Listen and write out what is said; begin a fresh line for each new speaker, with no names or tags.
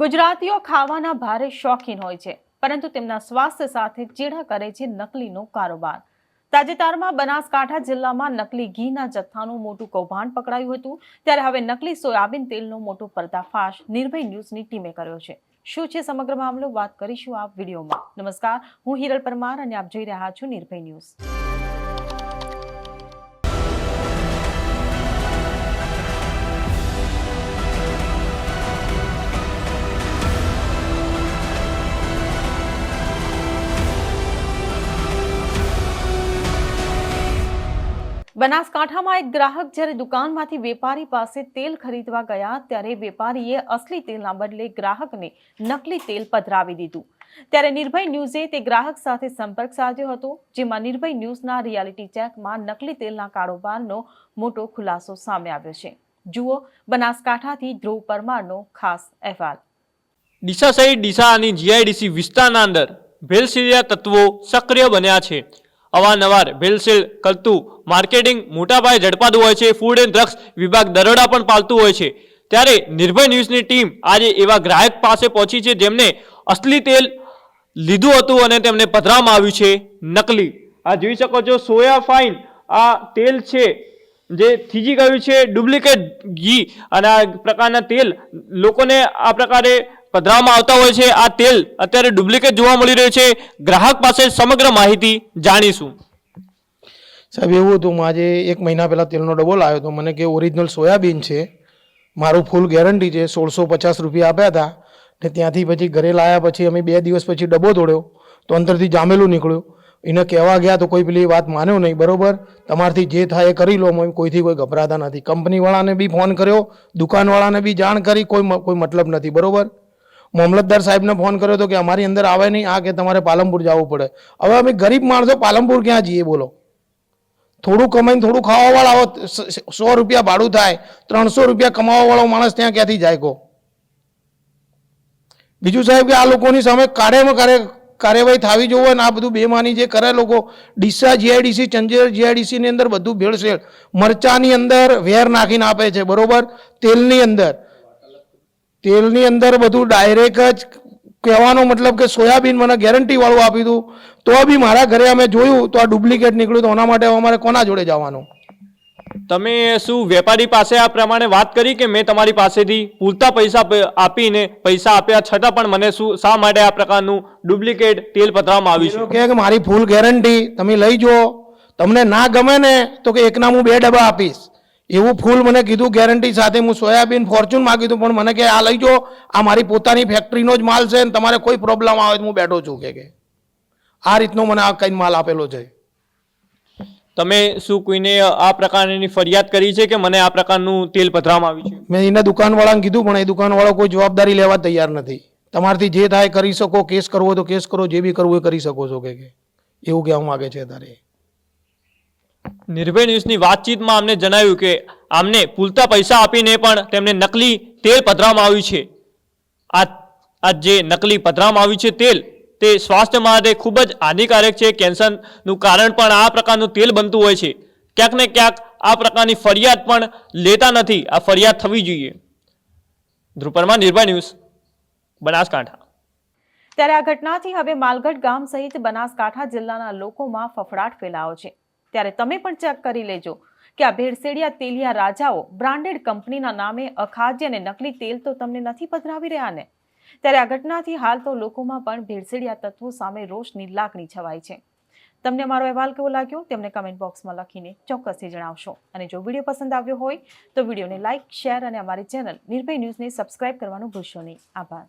ગુજરાતીઓ ખાવાના ભારે શોખીન હોય છે, પરંતુ તેમના સ્વાસ્થ્ય સાથે ચેડા કરે છે નકલીનો કારોબાર. તાજેતરમાં બનાસકાંઠા જિલ્લામાં નકલી ઘીના જથ્થાનું મોટું કૌભાંડ પકડાયું હતું. ત્યારે હવે નકલી સોયાબીન તેલનો મોટો પર્દાફાશ નિર્ભય ન્યૂઝની ટીમે કર્યો છે. શું છે સમગ્ર મામલો, વાત કરીશું આ વિડીયોમાં. નમસ્કાર, હું હિરલ પરમાર અને આપ જોઈ રહ્યા છો નિર્ભય ન્યૂઝ. બનાસકાંઠામાં એક ગ્રાહક જ્યારે દુકાનમાંથી વેપારી પાસે તેલ ખરીદવા ગયા, ત્યારે વેપારીએ અસલી તેલના બદલે ગ્રાહકને નકલી તેલ પધરાવી દીધું. ત્યારે નિર્ભય ન્યૂઝે તે ગ્રાહક સાથે સંપર્ક સાધ્યો હતો, જેમાં નિર્ભય ન્યૂઝના રિયાલિટી ચેકમાં નકલી તેલના કારોબારનો મોટો ખુલાસો સામે આવ્યો છે. જુઓ બનાસકાંઠાથી ધ્રુવ પરમારનો ખાસ અહેવાલ.
ડીસા સહિત ડીસા અને જીઆઈડીસી વિસ્તારના અંદર ભેળસેળિયા તત્વો સક્રિય બન્યા છે. અવારનવાર ભેળસેળ કરતું માર્કેટિંગ મોટાપાયે ઝડપાતું હોય છે. ફૂડ એન્ડ ડ્રગ્સ વિભાગ દરોડા પણ પાડતું હોય છે. ત્યારે નિર્ભય ન્યૂઝની ટીમ આજે એવા ગ્રાહક પાસે પહોંચી છે જેમને અસલી તેલ લીધું હતું અને તેમને પધરાવવામાં આવ્યું છે નકલી. આ જોઈ શકો છો, સોયા ફાઇન આ તેલ છે જે થીજી ગયું છે, ડુપ્લિકેટ ઘી અને આ પ્રકારના તેલ લોકોને આ પ્રકારે પધરાવવામાં આવતા હોય છે. આ તેલ અત્યારે ડુપ્લિકેટ જોવા મળી રહ્યું છે. ગ્રાહક પાસે સમગ્ર માહિતી જાણીશું.
સાહેબ, એવું હતું, આજે 1 મહિના પહેલાં તેલનો ડબ્બો લાવ્યો હતો. મને કે ઓરિજિનલ સોયાબીન છે, મારું ફૂલ ગેરંટી છે. 1650 રૂપિયા આપ્યા હતા ને ત્યાંથી પછી ઘરે લાવ્યા. પછી અમે 2 દિવસ પછી ડબ્બો તોડ્યો તો અંદરથી જામેલું નીકળ્યું. એને કહેવા ગયા તો કોઈ પેલી વાત માન્યો નહીં. બરોબર, તમારથી જે થાય એ કરી લો. કોઈથી કોઈ ગભરાતા નથી. કંપનીવાળાને બી ફોન કર્યો, દુકાનવાળાને બી જાણ કરી, કોઈ મતલબ નથી. બરોબર, મામલતદાર સાહેબને ફોન કર્યો તો કે અમારી અંદર આવે નહીં, આ કે તમારે પાલનપુર જવું પડે. હવે અમે ગરીબ માણસો પાલનપુર ક્યાં જઈએ બોલો? થોડું કમાઈને થોડું ખાવાવાળા આવો, 100 રૂપિયા ભાડું થાય, 300 રૂપિયા કમાવાવાળો માણસ ત્યાં ક્યાંથી જાય કહો? બીજું સાહેબ કે આ લોકોની સામે કાર્યવાહી થવી જોઈએ ને આ બધું બેમાની જે કરે લોકો. ડીસા જીઆઈડીસી, ચંજેર જીઆઈડીસી ની અંદર બધું ભેળસેળ. મરચાની અંદર વેર નાખીને આપે છે. બરોબર, તેલની અંદર બધું ડાયરેક્ટ જ કહેવાનો મતલબ કે સોયાબીન મને ગેરંટી વાળું આપી દઉં તો બી મારા ઘરે અમે જોયું તો આ ડુપ્લિકેટ નીકળ્યું. તો એના માટે અમારે કોના જોડે જવાનું?
તમે શું વેપારી પાસે આ પ્રમાણે વાત કરી કે મેં તમારી પાસેથી પૂરતા પૈસા આપીને પૈસા આપ્યા છતાં પણ મને શા માટે આ પ્રકારનું ડુપ્લિકેટ તેલ પધરાવવામાં આવ્યું છે?
કે મારી ફૂલ ગેરંટી, તમે લઈ જો, તમને ના ગમે ને તો કે એકના હું 2 ડબ્બા આપીશ. એવું ફૂલ મને કીધું ગેરંટી સાથે. હું સોયાબીન ફોર્ચ્યુન માગી હતું પણ મને કે આ લઈ જો, આ મારી પોતાની ફેક્ટરીનો જ માલ છે, તમારે કોઈ પ્રોબ્લેમ આવે તો હું બેઠો છું કે આ રીતનો મને આ કઈ માલ આપેલો છે.
તમે શું કોઈને આ પ્રકારની ફરિયાદ કરી છે કે મને આ પ્રકારનું તેલ પધરાવવામાં આવ્યું છે?
મેં એના દુકાનવાળાને કીધું પણ એ દુકાનવાળો કોઈ જવાબદારી લેવા તૈયાર નથી. તમારથી જે થાય કરી શકો, કેસ કરવો તો કેસ કરો, જે બી કરવું એ કરી શકો છો કે એવું કહેવા માગે છે. તારે
નિર્ભય ન્યૂઝની વાતચીતમાં અમને જણાવ્યું કે આમને પૂરતા પૈસા આપીને પણ તેમને નકલી તેલ પધરાવવામાં આવ્યું છે. આ જે નકલી પધરાવવામાં આવ્યું છે તેલ, તે સ્વાસ્થ્ય માટે ખૂબ જ હાનિકારક છે. કેન્સરનું કારણ પણ આ પ્રકારનું તેલ બનતું હોય છે. ક્યાંક ને ક્યાંક આ પ્રકારની ફરિયાદ પણ લેતા નથી. આ ફરિયાદ થવી જોઈએ. ધ્રુવ પરમાર, નિર્ભય ન્યૂઝ, બનાસકાંઠા.
ત્યારે આ ઘટનાથી હવે માલગઢ ગામ સહિત બનાસકાંઠા જિલ્લાના લોકોમાં ફફડાટ ફેલાયો છે. ત્યારે તમે પણ ચેક કરી લેજો કે આ ભેળસેળિયા તેલિયા રાજાઓ બ્રાન્ડેડ કંપનીના નામે અખાદ્ય અને નકલી તેલ તો તમને નથી પધરાવી રહ્યા ને? ત્યારે આ ઘટનાથી હાલ તો લોકોમાં પણ ભેળસેળિયા તત્વો સામે રોષની લાગણી છવાઈ છે. તમને અમારો અહેવાલ કેવો લાગ્યો તેમને કમેન્ટ બોક્સમાં લખીને ચોક્કસથી જણાવશો. અને જો વિડીયો પસંદ આવ્યો હોય તો વિડીયોને લાઇક, શેર અને અમારી ચેનલ નિર્ભય ન્યૂઝને સબસ્ક્રાઇબ કરવાનું ભૂલશો નહીં. આભાર.